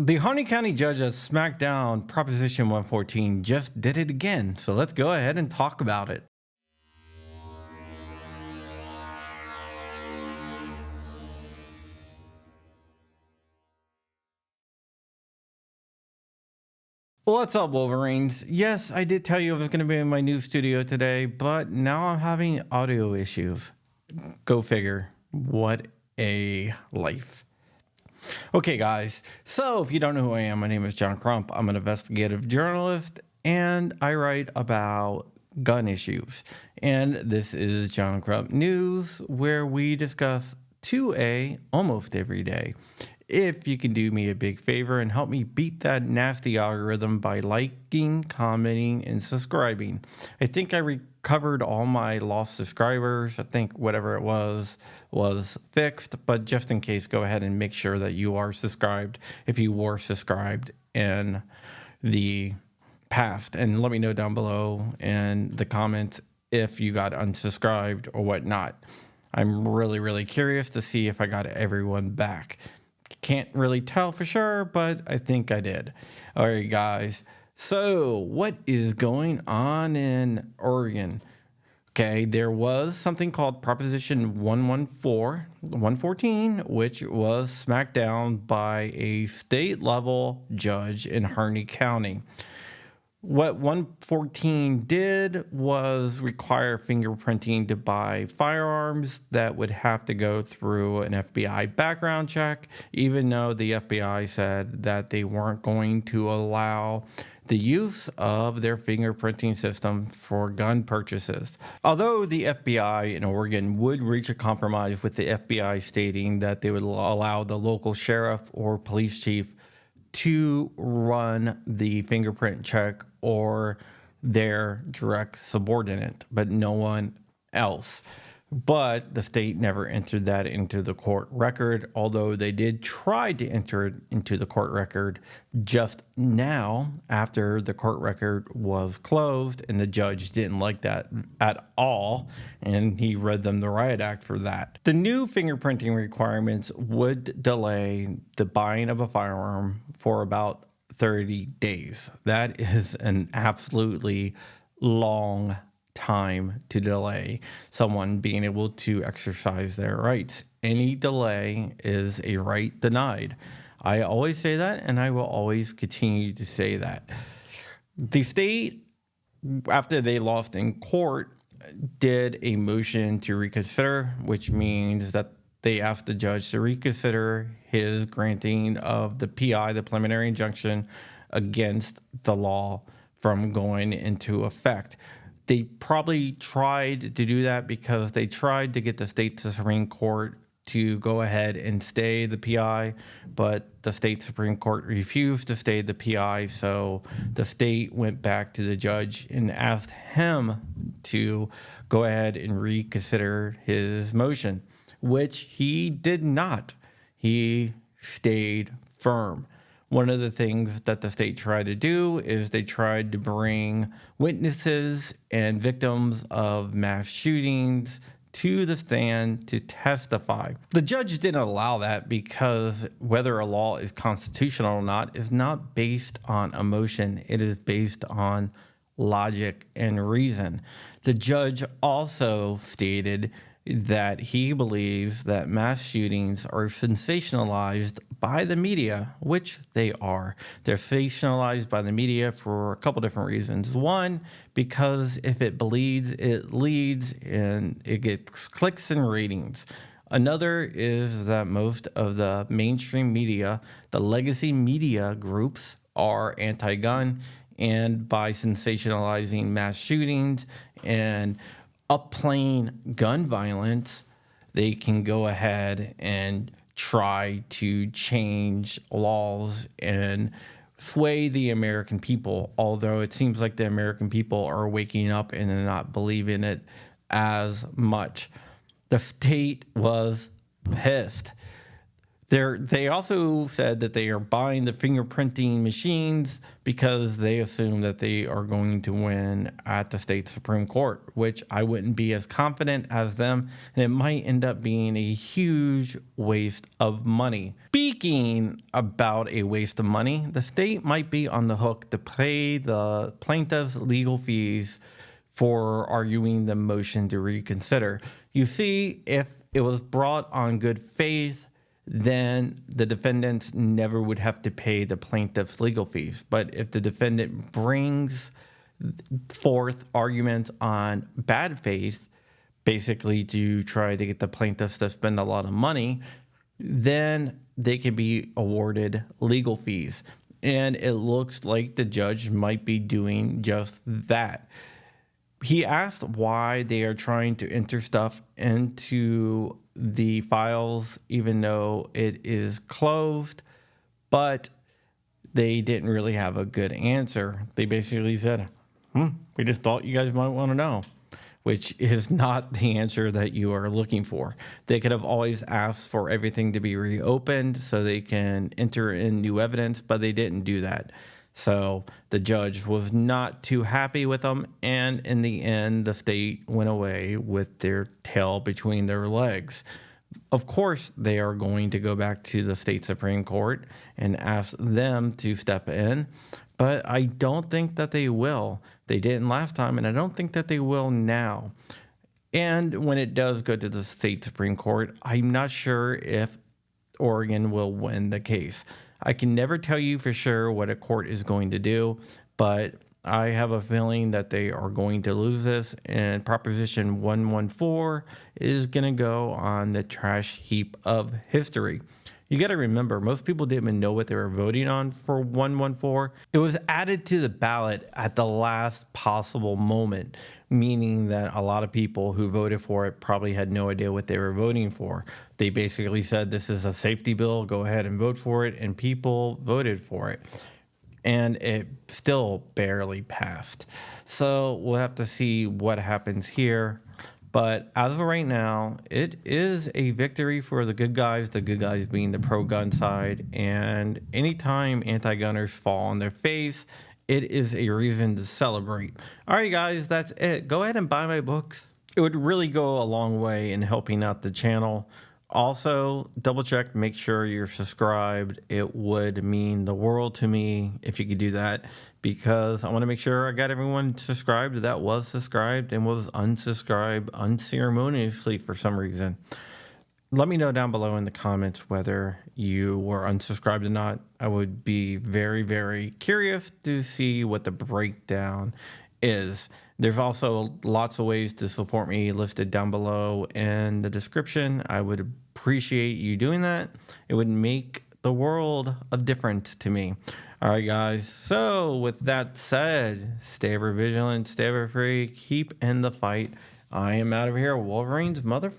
The Harney County judge at SmackDown Proposition 114 just did it again, so let's go ahead and talk about it. What's up, Wolverines? Yes, I did tell you I was going to be in my new studio today, but now I'm having audio issues. Go figure. What a life. Okay, guys, so if you don't know who I am, my name is John Crump. I'm an investigative journalist, and I write about gun issues. And this is John Crump News, where we discuss 2A almost every day. If you can do me a big favor and help me beat that nasty algorithm by liking, commenting, and subscribing. I think I recovered all my lost subscribers. I think whatever it was fixed, but just in case, go ahead and make sure that you are subscribed if you were subscribed in the past. And let me know down below in the comments if you got unsubscribed or whatnot. I'm really curious to see if I got everyone back. Can't really tell for sure, but I think I did. All right, guys. So what is going on in Oregon? Okay, there was something called Proposition 114, which was smacked down by a state-level judge in Harney County. What 114 did was require fingerprinting to buy firearms that would have to go through an FBI background check, even though the FBI said that they weren't going to allow the use of their fingerprinting system for gun purchases. Although the FBI in Oregon would reach a compromise with the FBI stating that they would allow the local sheriff or police chief to run the fingerprint check or their direct subordinate, but no one else. But the state never entered that into the court record, although they did try to enter it into the court record just now after the court record was closed, and the judge didn't like that at all, and he read them the riot act for that. The new fingerprinting requirements would delay the buying of a firearm for about 30 days. That is an absolutely long time to delay someone being able to exercise their rights. Any delay is a right denied. I always say that, and I will always continue to say that. The state, after they lost in court, did a motion to reconsider, which means that they asked the judge to reconsider his granting of the PI, the preliminary injunction, against the law from going into effect. They probably tried to do that because they tried to get the state Supreme Court to go ahead and stay the PI, but the state Supreme Court refused to stay the PI, so the state went back to the judge and asked him to go ahead and reconsider his motion, which he did not. He stayed firm. One of the things that the state tried to do is they tried to bring witnesses and victims of mass shootings to the stand to testify. The judge didn't allow that because whether a law is constitutional or not is not based on emotion. It is based on logic and reason. The judge also stated that he believes that mass shootings are sensationalized by the media, which they are. They're sensationalized by the media for a couple different reasons. One, because if it bleeds, it leads and it gets clicks and ratings. Another is that most of the mainstream media, the legacy media groups, are anti-gun, and by sensationalizing mass shootings and upplaying gun violence, they can go ahead and try to change laws and sway the American people, although it seems like the American people are waking up and they're not believing it as much. The state was pissed. They also said that they are buying the fingerprinting machines because they assume that they are going to win at the state Supreme Court, which I wouldn't be as confident as them, and it might end up being a huge waste of money. Speaking about a waste of money, the state might be on the hook to pay the plaintiff's legal fees for arguing the motion to reconsider. You see, if it was brought on good faith, then the defendants never would have to pay the plaintiff's legal fees. But if the defendant brings forth arguments on bad faith, basically to try to get the plaintiffs to spend a lot of money, then they can be awarded legal fees. And it looks like the judge might be doing just that. He asked why they are trying to enter stuff into the files, even though it is closed, but they didn't really have a good answer. They basically said, we just thought you guys might want to know, which is not the answer that you are looking for. They could have always asked for everything to be reopened so they can enter in new evidence, but they didn't do that. So the judge was not too happy with them, and in the end, the state went away with their tail between their legs. Of course, they are going to go back to the state Supreme Court and ask them to step in, but I don't think that they will. They didn't last time, and I don't think that they will now. And when it does go to the state Supreme Court, I'm not sure if Oregon will win the case. I can never tell you for sure what a court is going to do, but I have a feeling that they are going to lose this, and Proposition 114 is going to go on the trash heap of history. You got to remember, most people didn't even know what they were voting on for 114. It was added to the ballot at the last possible moment, meaning that a lot of people who voted for it probably had no idea what they were voting for. They basically said, this is a safety bill, go ahead and vote for it, and people voted for it. And it still barely passed. So we'll have to see what happens here. But as of right now, it is a victory for the good guys being the pro-gun side. And anytime anti-gunners fall on their face, it is a reason to celebrate. All right, guys, that's it. Go ahead and buy my books. It would really go a long way in helping out the channel. Also, double check, make sure you're subscribed. It would mean the world to me if you could do that, because I want to make sure I got everyone subscribed that was subscribed and was unsubscribed unceremoniously for some reason. Let me know down below in the comments whether you were unsubscribed or not. I would be very, very curious to see what the breakdown is. There's also lots of ways to support me listed down below in the description. I would appreciate you doing that. It would make the world of difference to me. All right, guys. So with that said, stay ever vigilant, stay ever free, keep in the fight. I am out of here. Wolverine's mother.